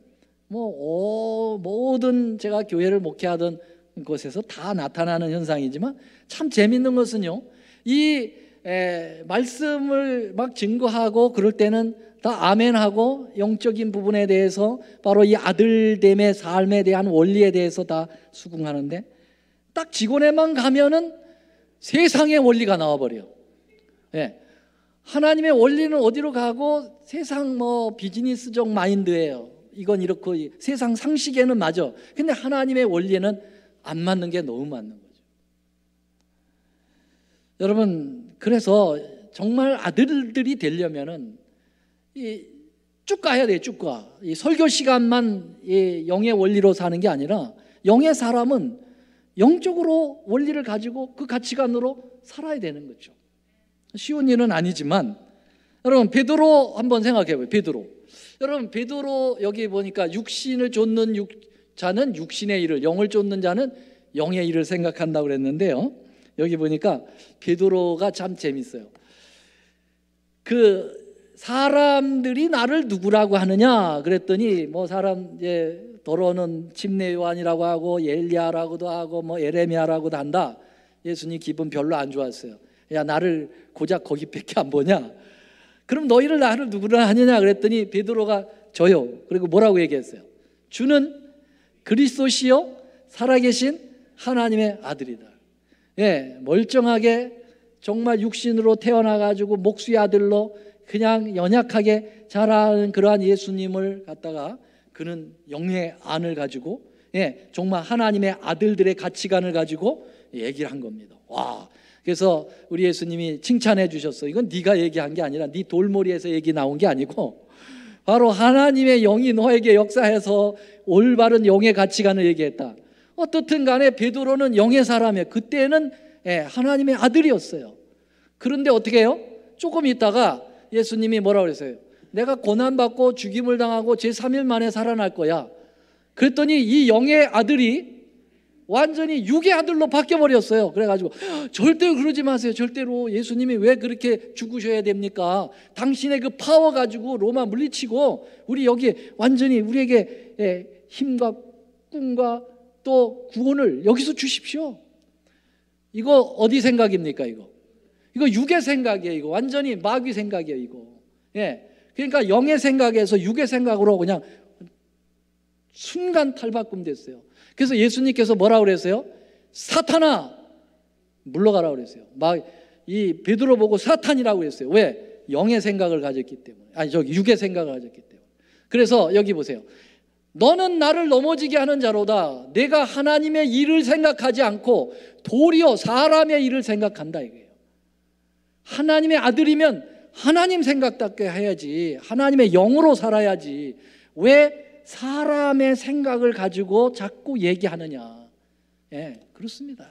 모든 제가 교회를 목회하던 곳에서 다 나타나는 현상이지만 참 재밌는 것은요, 이 말씀을 막 증거하고 그럴 때는 다 아멘하고 영적인 부분에 대해서 바로 이 아들됨의 삶에 대한 원리에 대해서 다 수긍하는데 딱 직원에만 가면은 세상의 원리가 나와버려요. 하나님의 원리는 어디로 가고 세상 비즈니스적 마인드예요. 이건 이렇고 세상 상식에는 맞아. 근데 하나님의 원리는 안 맞는 게 너무 맞는 거죠. 여러분, 그래서 정말 아들들이 되려면은 쭉 가야 돼요. 쭉 가. 이 설교 시간만 영의 원리로 사는 게 아니라 영의 사람은 영적으로 원리를 가지고 그 가치관으로 살아야 되는 거죠. 쉬운 일은 아니지만 여러분, 베드로 한번 생각해 봐요. 베드로. 여러분, 베드로 여기 보니까 육신을 쫓는 자는 육신의 일을, 영을 쫓는 자는 영의 일을 생각한다고 그랬는데요, 여기 보니까 베드로가 참 재밌어요. 그 사람들이 나를 누구라고 하느냐 그랬더니 사람 더러는 침례 요한이라고 하고 엘리야라고도 하고 에레미야라고도 한다. 예수님 기분 별로 안 좋았어요. 야, 나를 고작 거기밖에 안 보냐? 그럼 너희를 나를 누구라 하느냐 그랬더니 베드로가 저요. 그리고 뭐라고 얘기했어요? 주는 그리스도시요 살아계신 하나님의 아들이다. 멀쩡하게 정말 육신으로 태어나가지고 목수의 아들로 그냥 연약하게 자라는 그러한 예수님을 갖다가 그는 영의 안을 가지고 정말 하나님의 아들들의 가치관을 가지고 얘기를 한 겁니다. 와, 그래서 우리 예수님이 칭찬해 주셨어. 이건 네가 얘기한 게 아니라 네 돌머리에서 얘기 나온 게 아니고 바로 하나님의 영이 너에게 역사해서 올바른 영의 가치관을 얘기했다. 어떻든 간에 베드로는 영의 사람이에요. 그때는 하나님의 아들이었어요. 그런데 어떻게 해요? 조금 있다가 예수님이 뭐라고 그랬어요? 내가 고난받고 죽임을 당하고 제3일 만에 살아날 거야. 그랬더니 이 영의 아들이 완전히 육의 아들로 바뀌어버렸어요. 그래가지고 절대로 그러지 마세요. 절대로 예수님이 왜 그렇게 죽으셔야 됩니까? 당신의 그 파워 가지고 로마 물리치고 우리 여기 완전히 우리에게 힘과 꿈과 또 구원을 여기서 주십시오. 이거 어디 생각입니까? 이거 육의 생각이에요. 이거 완전히 마귀 생각이에요. 이거. 그러니까 영의 생각에서 육의 생각으로 그냥 순간 탈바꿈됐어요. 그래서 예수님께서 뭐라고 그랬어요? 사탄아 물러가라고 그랬어요. 이 베드로 보고 사탄이라고 했어요. 왜? 영의 생각을 가졌기 때문에. 육의 생각을 가졌기 때문에. 그래서 여기 보세요. 너는 나를 넘어지게 하는 자로다. 내가 하나님의 일을 생각하지 않고 도리어 사람의 일을 생각한다 이거예요. 하나님의 아들이면 하나님 생각답게 해야지. 하나님의 영으로 살아야지. 왜 사람의 생각을 가지고 자꾸 얘기하느냐? 그렇습니다,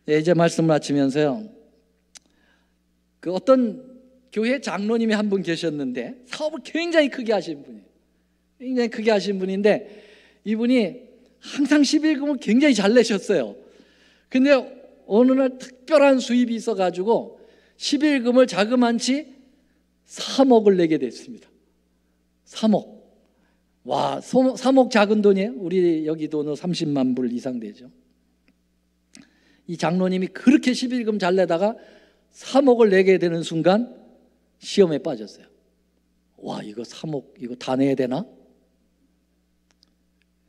여러분. 이제 말씀 마치면서요. 그 어떤 교회 장로님이 한 분 계셨는데 사업을 굉장히 크게 하신 분이에요. 굉장히 크게 하신 분인데 이분이 항상 11금을 굉장히 잘 내셨어요. 근데 어느 날 특별한 수입이 있어가지고 11금을 자그만치 3억을 내게 됐습니다. 3억. 와, 3억 작은 돈이에요. 우리 여기 돈은 30만 불 이상 되죠. 이 장로님이 그렇게 11금 잘 내다가 3억을 내게 되는 순간 시험에 빠졌어요. 와, 이거 3억 이거 다 내야 되나?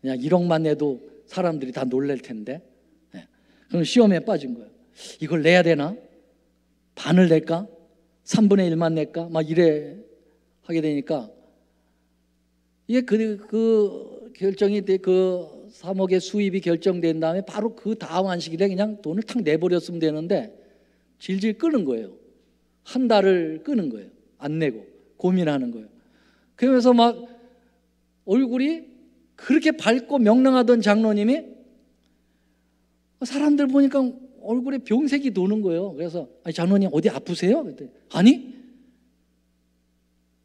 그냥 1억만 내도 사람들이 다 놀랄 텐데. 네. 그럼 시험에 빠진 거예요. 이걸 내야 되나? 반을 낼까? 3분의 1만 낼까? 막 이래 하게 되니까 이게 그 결정이 돼, 그 3억의 수입이 결정된 다음에 바로 그 다음 안식일에 그냥 돈을 탁 내버렸으면 되는데 질질 끄는 거예요. 한 달을 끄는 거예요. 안 내고 고민하는 거예요. 그러면서 막 얼굴이 그렇게 밝고 명랑하던 장로님이 사람들 보니까 얼굴에 병색이 도는 거예요. 그래서 아니, 장로님 어디 아프세요? 그랬더니 아니?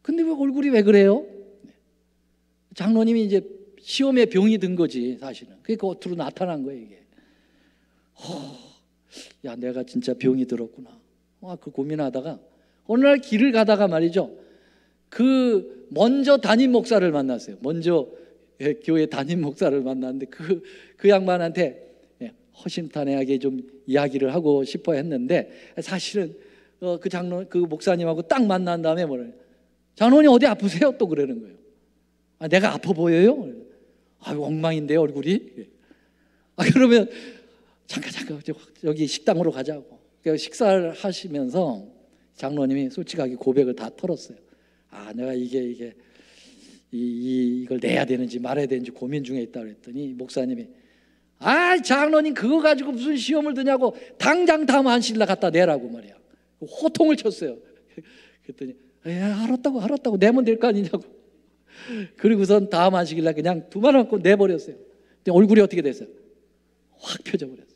근데 왜 얼굴이 왜 그래요? 장로님이 이제 시험에 병이 든 거지 사실은. 그게 겉으로 나타난 거예요 이게. 야, 내가 진짜 병이 들었구나. 그 고민하다가 어느 날 길을 가다가 말이죠. 그 먼저 담임 목사를 만났어요. 먼저 교회 담임 목사를 만났는데 그 양반한테 허심탄회하게 좀 이야기를 하고 싶어 했는데 사실은 그 목사님하고 딱 만난 다음에 뭐래요? 장로님 어디 아프세요? 또 그러는 거예요. 아, 내가 아파 보여요? 엉망인데요 얼굴이. 그러면 잠깐 여기 식당으로 가자고. 식사를 하시면서 장로님이 솔직하게 고백을 다 털었어요. 내가 이걸 내야 되는지 말아야 되는지 고민 중에 있다 그랬더니 목사님이 장로님 그거 가지고 무슨 시험을 드냐고 당장 다음 안식일날 갖다 내라고 말이야. 호통을 쳤어요. 그랬더니 알았다고 내면 될 거 아니냐고. 그리고선 다음 안식일날 그냥 두 말 없고 내버렸어요. 근데 얼굴이 어떻게 됐어요? 확 펴져버렸어요.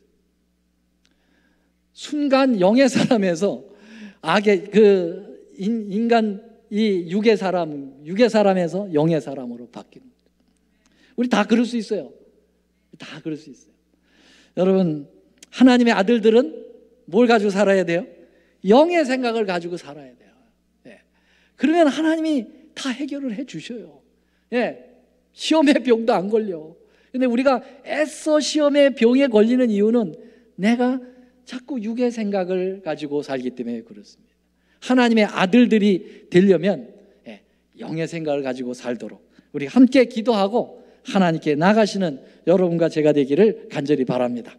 순간 영의 사람에서 악의 인간 이 육의 사람에서 영의 사람으로 바뀌는 거예요. 우리 다 그럴 수 있어요. 다 그럴 수 있어요. 여러분, 하나님의 아들들은 뭘 가지고 살아야 돼요? 영의 생각을 가지고 살아야 돼요. 그러면 하나님이 다 해결을 해 주셔요. 시험의 병도 안 걸려. 근데 우리가 애써 시험의 병에 걸리는 이유는 내가 자꾸 육의 생각을 가지고 살기 때문에 그렇습니다. 하나님의 아들들이 되려면 영의 생각을 가지고 살도록 우리 함께 기도하고 하나님께 나가시는 여러분과 제가 되기를 간절히 바랍니다.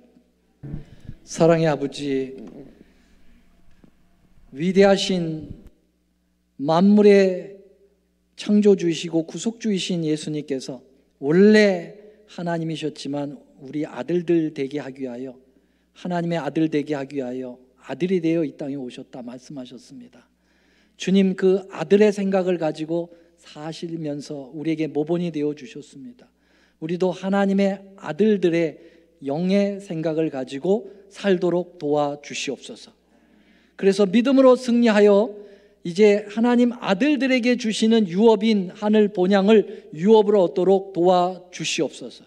사랑의 아버지, 위대하신 만물의 창조주이시고 구속주이신 예수님께서 원래 하나님이셨지만 우리 아들들 되게 하기 위하여, 하나님의 아들 되게 하기 위하여 아들이 되어 이 땅에 오셨다 말씀하셨습니다. 주님, 그 아들의 생각을 가지고 사시면서 우리에게 모본이 되어 주셨습니다. 우리도 하나님의 아들들의 영의 생각을 가지고 살도록 도와주시옵소서. 그래서 믿음으로 승리하여 이제 하나님 아들들에게 주시는 유업인 하늘 본향을 유업으로 얻도록 도와주시옵소서.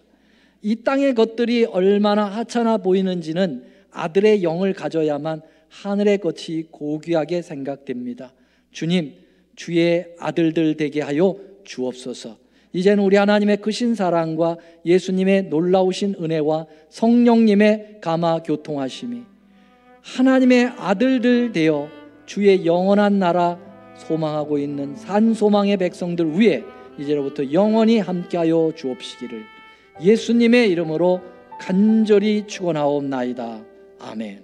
이 땅의 것들이 얼마나 하찮아 보이는지는 아들의 영을 가져야만 하늘의 것이 고귀하게 생각됩니다. 주님, 주의 아들들 되게 하여 주옵소서. 이제는 우리 하나님의 크신 사랑과 예수님의 놀라우신 은혜와 성령님의 감화 교통하심이 하나님의 아들들 되어 주의 영원한 나라 소망하고 있는 산소망의 백성들 위에 이제로부터 영원히 함께하여 주옵시기를 예수님의 이름으로 간절히 축원하옵나이다. 아멘.